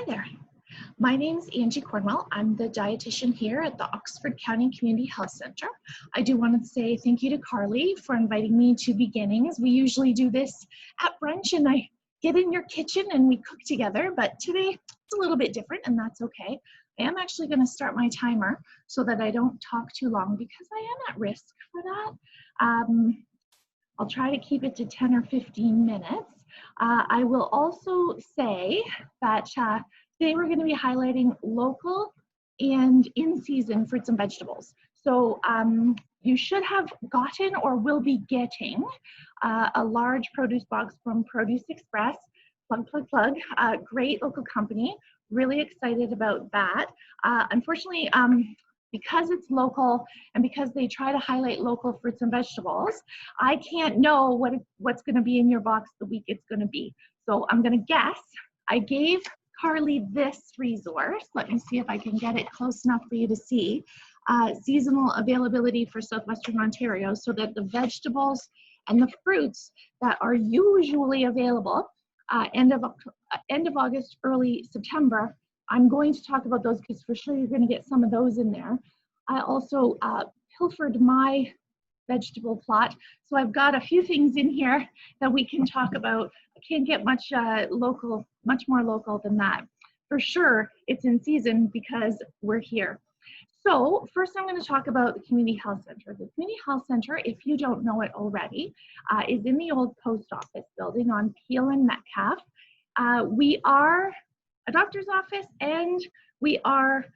Hi there. My name is Angie Cornwell. I'm the dietitian here at the Oxford County Community Health Center. I do want to say thank you to Carly for inviting me to Beginnings. We usually do this at brunch and I get in your kitchen and we cook together, but today it's a little bit different and that's okay. I am actually going to start my timer so that I don't talk too long because I am at risk for that. I'll try to keep it to 10 or 15 minutes. I will also say that today we're going to be highlighting local and in-season fruits and vegetables. So you should have gotten or will be getting a large produce box from Produce Express. Plug. Great local company. Really excited about that. Unfortunately, because it's local and because they try to highlight local fruits and vegetables, I can't know what's going to be in your box the week it's going to be. So I'm going to guess. I gave Carly this resource. Let me see if I can get it close enough for you to see. Seasonal availability for Southwestern Ontario, so that the vegetables and the fruits that are usually available end of August, early September, I'm going to talk about those because for sure you're going to get some of those in there. I also pilfered my vegetable plot, so I've got a few things in here that we can talk about. I can't get much more local than that. For sure, it's in season because we're here. So first I'm going to talk about the Community Health Center. The Community Health Center, if you don't know it already, is in the old post office building on Peel and Metcalf. We are a doctor's office and we are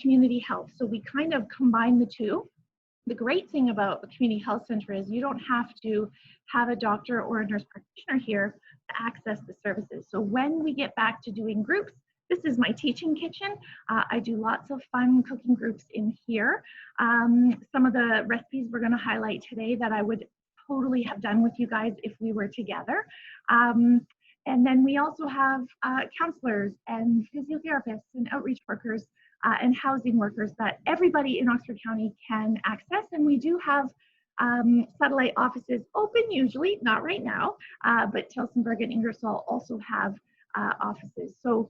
community health. So we kind of combine the two. The great thing about the Community Health Center is you don't have to have a doctor or a nurse practitioner here to access the services. So when we get back to doing groups, this is my teaching kitchen. I do lots of fun cooking groups in here. Some of the recipes we're going to highlight today that I would totally have done with you guys if we were together. And then we also have counselors and physiotherapists and outreach workers and housing workers that everybody in Oxford County can access. And we do have satellite offices open usually, not right now, but Tillsonburg and Ingersoll also have offices. So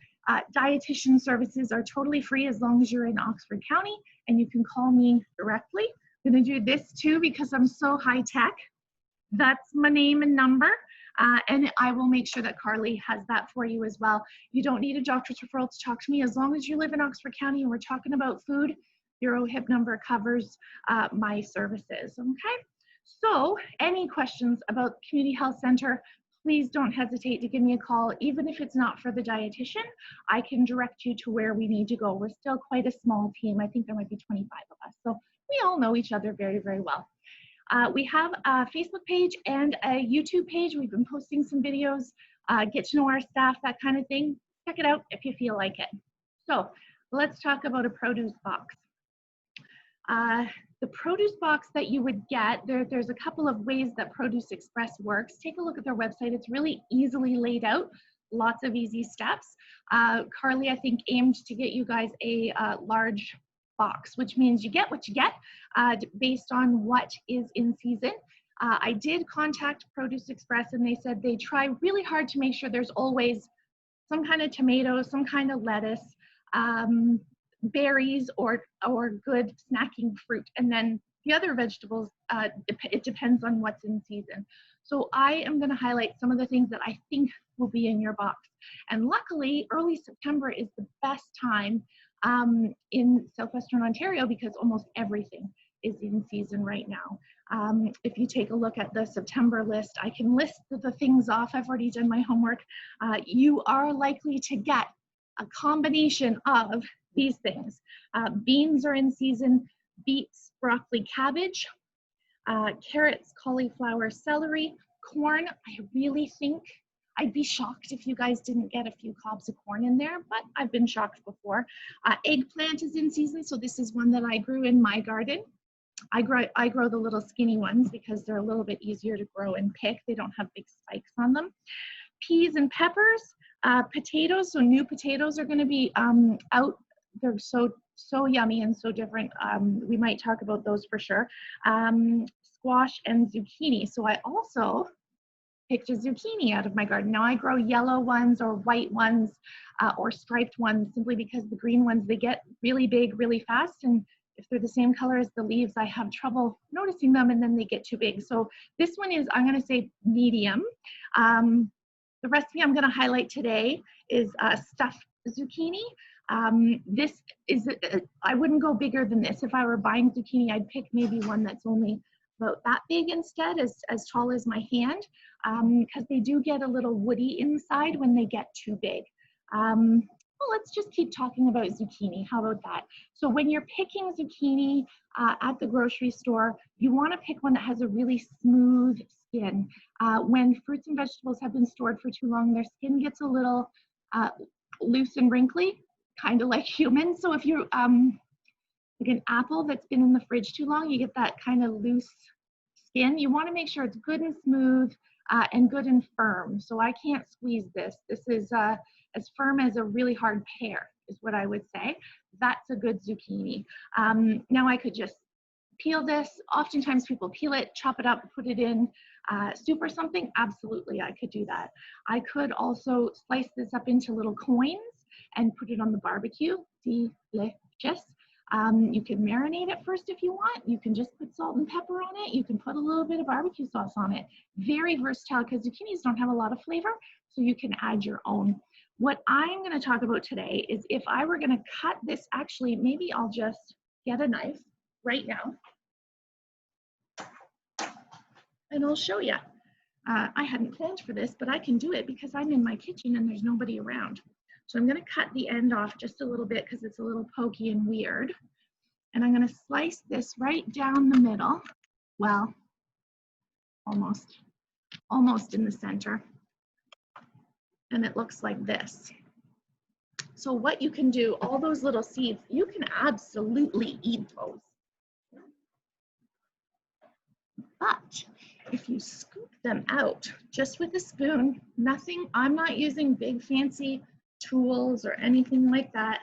dietitian services are totally free as long as you're in Oxford County, and you can call me directly. I'm going to do this too because I'm so high tech. That's my name and number. And I will make sure that Carly has that for you as well. You don't need a doctor's referral to talk to me as long as you live in Oxford County and we're talking about food. Your OHIP number covers my services, okay? So any questions about the Community Health Center, please don't hesitate to give me a call. Even if it's not for the dietitian, I can direct you to where we need to go. We're still quite a small team. I think there might be 25 of us. So we all know each other very, very well. We have a Facebook page and a YouTube page. We've been posting some videos, get to know our staff, that kind of thing. Check it out if you feel like it. So let's talk about a produce box. The produce box that you would get, there's a couple of ways that Produce Express works. Take a look at their website. It's really easily laid out, lots of easy steps. Carly, I think, aimed to get you guys a large box, which means you get what you get based on what is in season. I did contact Produce Express and they said they try really hard to make sure there's always some kind of tomato, some kind of lettuce, berries, or good snacking fruit. And then the other vegetables, it depends on what's in season. So I am going to highlight some of the things that I think will be in your box. And luckily, early September is the best time in Southwestern Ontario because almost everything is in season right now. If you take a look at the September list, I can list the things off. I've already done my homework. You are likely to get a combination of these things. Beans are in season, beets, broccoli, cabbage, carrots, cauliflower, celery, corn. I really think I'd be shocked if you guys didn't get a few cobs of corn in there, but I've been shocked before. Eggplant is in season, so this is one that I grew in my garden. I grow the little skinny ones because they're a little bit easier to grow and pick. They don't have big spikes on them. Peas and peppers, potatoes, so new potatoes are going to be out. They're so yummy and so different. We might talk about those for sure. Squash and zucchini. So I also picked a zucchini out of my garden. Now I grow yellow ones or white ones or striped ones simply because the green ones, they get really big really fast, and if they're the same color as the leaves, I have trouble noticing them and then they get too big. So this one is, I'm gonna say medium. The recipe I'm gonna highlight today is stuffed zucchini. This is, I wouldn't go bigger than this. If I were buying zucchini, I'd pick maybe one that's only about that big instead, as tall as my hand, because they do get a little woody inside when they get too big. Well, let's just keep talking about zucchini. How about that? So when you're picking zucchini at the grocery store, you want to pick one that has a really smooth skin. When fruits and vegetables have been stored for too long, their skin gets a little loose and wrinkly, kind of like humans. So if you're like an apple that's been in the fridge too long, you get that kind of loose skin. You want to make sure it's good and smooth and good and firm. So I can't squeeze this. This is as firm as a really hard pear is what I would say. That's a good zucchini. Now I could just peel this. Oftentimes people peel it, chop it up, put it in soup or something. Absolutely, I could do that. I could also slice this up into little coins and put it on the barbecue. Delicious. You can marinate it first if you want. You can just put salt and pepper on it. You can put a little bit of barbecue sauce on it. Very versatile because zucchinis don't have a lot of flavor, so you can add your own. What I'm going to talk about today is if I were going to cut this, actually, maybe I'll just get a knife right now and I'll show you. I hadn't planned for this, but I can do it because I'm in my kitchen and there's nobody around. So I'm going to cut the end off just a little bit because it's a little pokey and weird. And I'm going to slice this right down the middle. Well, almost in the center. And it looks like this. So what you can do, all those little seeds, you can absolutely eat those. But if you scoop them out just with a spoon, nothing, I'm not using big fancy tools or anything like that.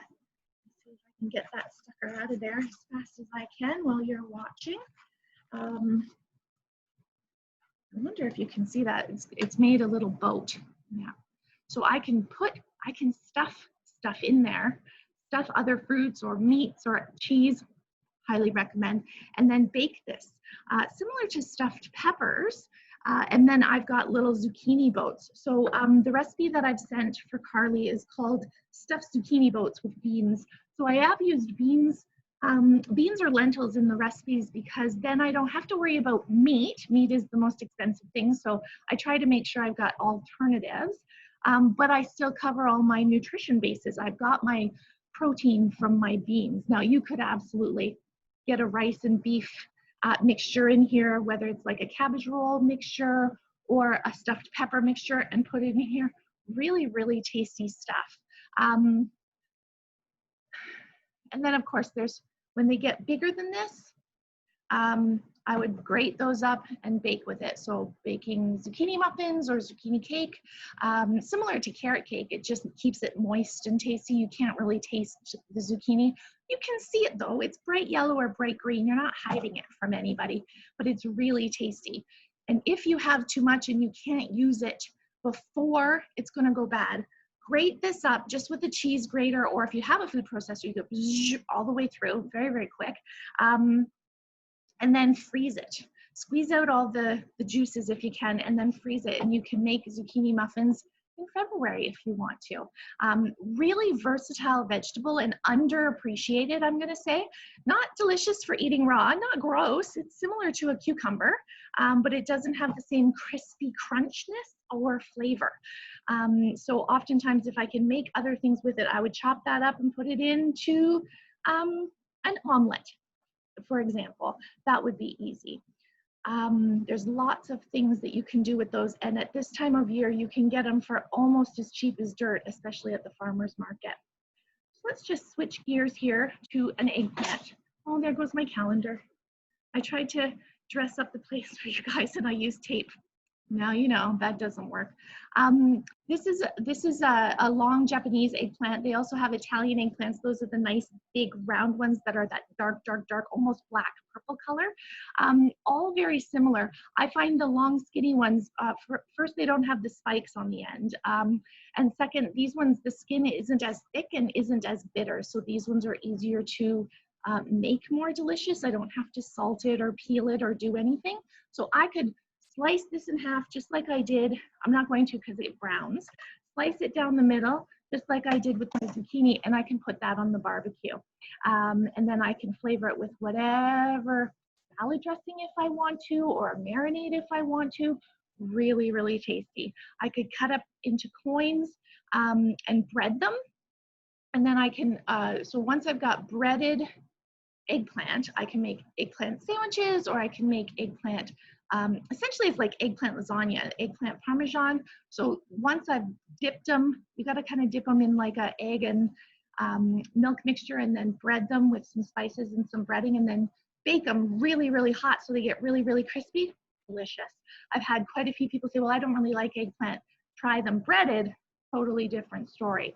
Let's see if I can get that sucker out of there as fast as I can while you're watching. I wonder if you can see that. It's made a little boat. Yeah. So I can stuff stuff in there, stuff other fruits or meats or cheese, highly recommend, and then bake this. Similar to stuffed peppers, and then I've got little zucchini boats. So the recipe that I've sent for Carly is called stuffed zucchini boats with beans. So I have used beans or lentils in the recipes because then I don't have to worry about meat. Meat is the most expensive thing, so I try to make sure I've got alternatives, but I still cover all my nutrition bases. I've got my protein from my beans. Now you could absolutely get a rice and beef mixture in here, whether it's like a cabbage roll mixture or a stuffed pepper mixture, and put it in here. Really, really tasty stuff. And then of course when they get bigger than this, I would grate those up and bake with it. So baking zucchini muffins or zucchini cake, similar to carrot cake, it just keeps it moist and tasty. You can't really taste the zucchini. You can see it though, it's bright yellow or bright green. You're not hiding it from anybody, but it's really tasty. And if you have too much and you can't use it before it's gonna go bad, grate this up just with a cheese grater, or if you have a food processor, you go all the way through, very, very quick. And then freeze it. Squeeze out all the juices if you can, and then freeze it. And you can make zucchini muffins in February if you want to. Really versatile vegetable and underappreciated, I'm gonna say. Not delicious for eating raw, not gross. It's similar to a cucumber, but it doesn't have the same crispy crunchness or flavor. So oftentimes if I can make other things with it, I would chop that up and put it into an omelet, for example. That would be easy. There's lots of things that you can do with those, and at this time of year you can get them for almost as cheap as dirt, especially at the farmer's market. So let's just switch gears here to an eggplant. Oh, there goes my calendar. I tried to dress up the place for you guys and I used tape. Now you know that doesn't work. This is a long Japanese eggplant. They also have Italian eggplants. Those are the nice big round ones that are that dark, dark, dark, almost black purple color. All very similar. I find the long skinny ones, first they don't have the spikes on the end, and second, these ones the skin isn't as thick and isn't as bitter. So these ones are easier to make more delicious. I don't have to salt it or peel it or do anything. So I could slice this in half just like I did. I'm not going to because it browns. Slice it down the middle just like I did with my zucchini, and I can put that on the barbecue. And then I can flavor it with whatever salad dressing if I want to, or marinade if I want to. Really, really tasty. I could cut up into coins and bread them. And then I can, so once I've got breaded eggplant, I can make eggplant sandwiches, or I can make eggplant, essentially it's like eggplant lasagna, eggplant parmesan. So once I've dipped them, you got to kind of dip them in like a egg and milk mixture, and then bread them with some spices and some breading, and then bake them really, really hot so they get really, really crispy. Delicious. I've had quite a few people say, well, I don't really like eggplant. Try them breaded. Totally different story.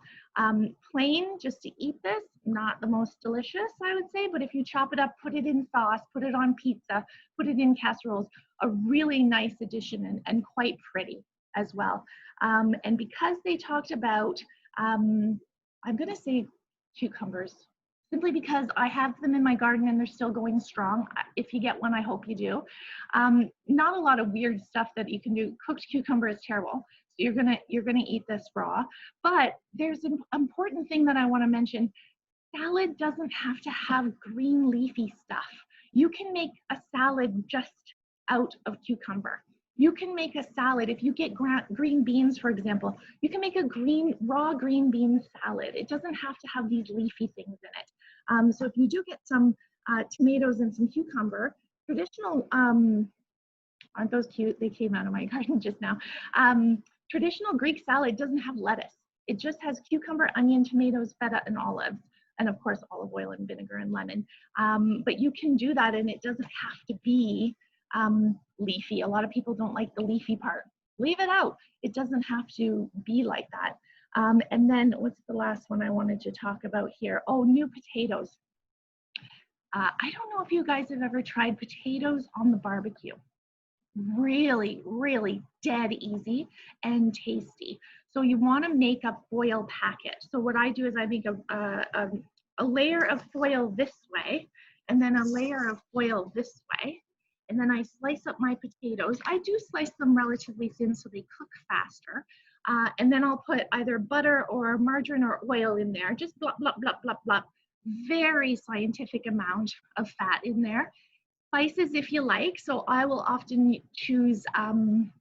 Plain, just to eat this, not the most delicious, I would say, but if you chop it up, put it in sauce, put it on pizza, put it in casseroles, a really nice addition, and quite pretty as well. And because they talked about, I'm going to say cucumbers, simply because I have them in my garden and they're still going strong. If you get one, I hope you do. Not a lot of weird stuff that you can do. Cooked cucumber is terrible. So you're gonna eat this raw. But there's an important thing that I want to mention. Salad doesn't have to have green leafy stuff. You can make a salad just out of cucumber. You can make a salad, if you get green beans, for example, you can make a raw green bean salad. It doesn't have to have these leafy things in it. So if you do get some tomatoes and some cucumber, traditional, aren't those cute? They came out of my garden just now. Traditional Greek salad doesn't have lettuce. It just has cucumber, onion, tomatoes, feta, and olives, and of course olive oil and vinegar and lemon. But you can do that, and it doesn't have to be leafy. A lot of people don't like the leafy part. Leave it out. It doesn't have to be like that. And then what's the last one I wanted to talk about here? Oh, new potatoes. I don't know if you guys have ever tried potatoes on the barbecue. Really, really dead easy and tasty. So you want to make a foil packet. So what I do is I make a layer of foil this way, and then a layer of foil this way, and then I slice up my potatoes. I do slice them relatively thin so they cook faster. And then I'll put either butter or margarine or oil in there, just blop, blop, blop, blop, blop. Very scientific amount of fat in there. Spices if you like. So I will often choose some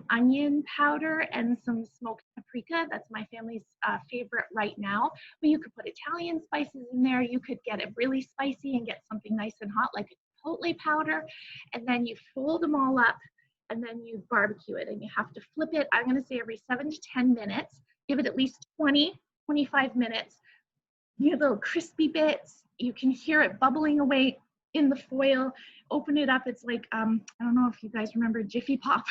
onion powder and some smoked paprika. That's my family's favorite right now. But you could put Italian spices in there. You could get it really spicy and get something nice and hot like a chipotle powder. And then you fold them all up, and then you barbecue it. And you have to flip it, I'm going to say every 7 to 10 minutes. Give it at least 20, 25 minutes. You get little crispy bits. You can hear it bubbling away in the foil. Open it up, it's like, I don't know if you guys remember Jiffy Pop,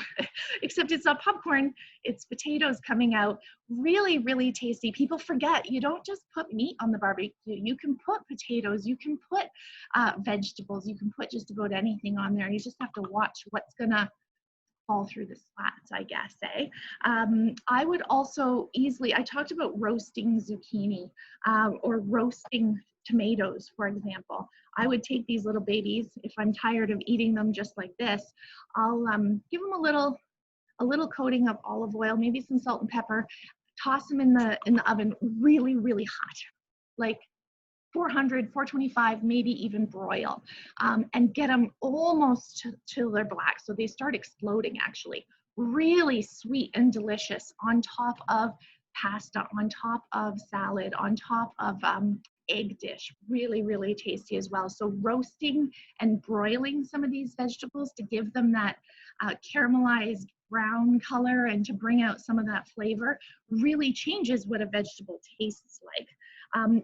except it's not popcorn, it's potatoes coming out. Really, really tasty. People forget, you don't just put meat on the barbecue. You can put potatoes, you can put vegetables, you can put just about anything on there. You just have to watch what's gonna fall through the slats, I guess, eh? I would also easily, I talked about roasting zucchini or roasting tomatoes, for example. I would take these little babies, if I'm tired of eating them just like this, I'll give them a little coating of olive oil, maybe some salt and pepper, toss them in the oven really, really hot, like 400, 425, maybe even broil, and get them almost till they're black. So they start exploding actually. Really sweet and delicious on top of pasta, on top of salad, on top of egg dish. Really, really tasty as well. So roasting and broiling some of these vegetables to give them that caramelized brown color and to bring out some of that flavor really changes what a vegetable tastes like.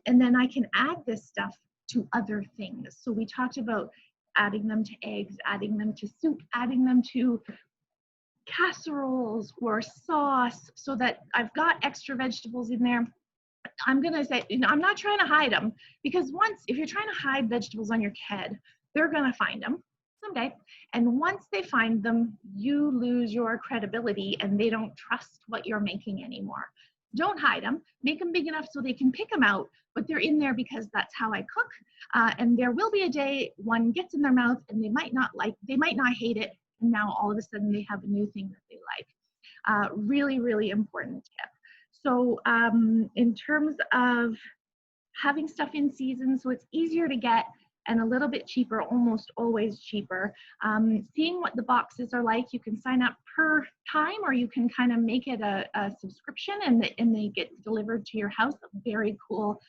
And then I can add this stuff to other things. So we talked about adding them to eggs, adding them to soup, adding them to casseroles or sauce so that I've got extra vegetables in there. I'm going to say, I'm not trying to hide them, because if you're trying to hide vegetables on your kid, they're going to find them someday. And once they find them, you lose your credibility and they don't trust what you're making anymore. Don't hide them. Make them big enough so they can pick them out, but they're in there because that's how I cook. And there will be a day one gets in their mouth and they might not hate it. And now all of a sudden they have a new thing that they like. Really, really important tip. So in terms of having stuff in season, so it's easier to get and a little bit cheaper, almost always cheaper. Seeing what the boxes are like, you can sign up per time, or you can kind of make it a subscription and they get delivered to your house. A very cool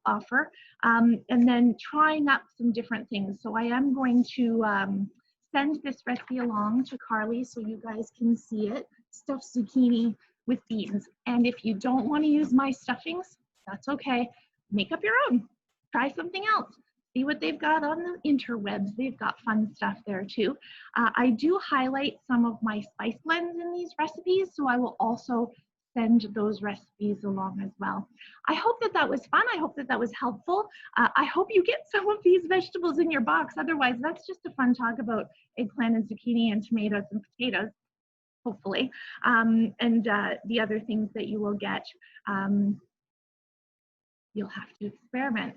offer. And then trying up some different things. So I am going to send this recipe along to Carly so you guys can see it. Stuffed zucchini with beans. And if you don't want to use my stuffings, that's okay. Make up your own. Try something else. See what they've got on the interwebs. They've got fun stuff there too. I do highlight some of my spice blends in these recipes, so I will also send those recipes along as well. I hope that was fun. I hope that was helpful. I hope you get some of these vegetables in your box. Otherwise, that's just a fun talk about eggplant and zucchini and tomatoes and potatoes, hopefully. And the other things that you will get, you'll have to experiment.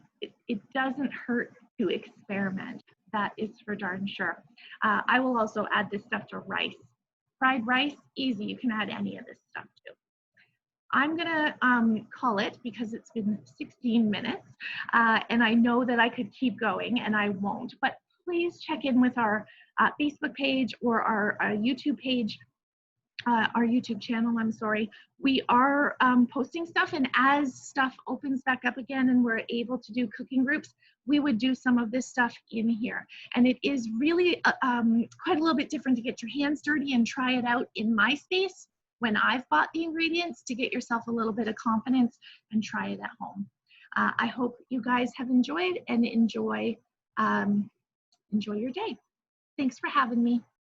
It doesn't hurt to experiment. That is for darn sure. I will also add this stuff to rice. Fried rice, easy. You can add any of this stuff too. I'm gonna call it because it's been 16 minutes and I know that I could keep going and I won't, but please check in with our Facebook page or our YouTube page, our YouTube channel, I'm sorry. We are posting stuff, and as stuff opens back up again and we're able to do cooking groups, we would do some of this stuff in here. And it is really quite a little bit different to get your hands dirty and try it out in my space when I've bought the ingredients, to get yourself a little bit of confidence and try it at home. I hope you guys have enjoyed and enjoy your day. Thanks for having me.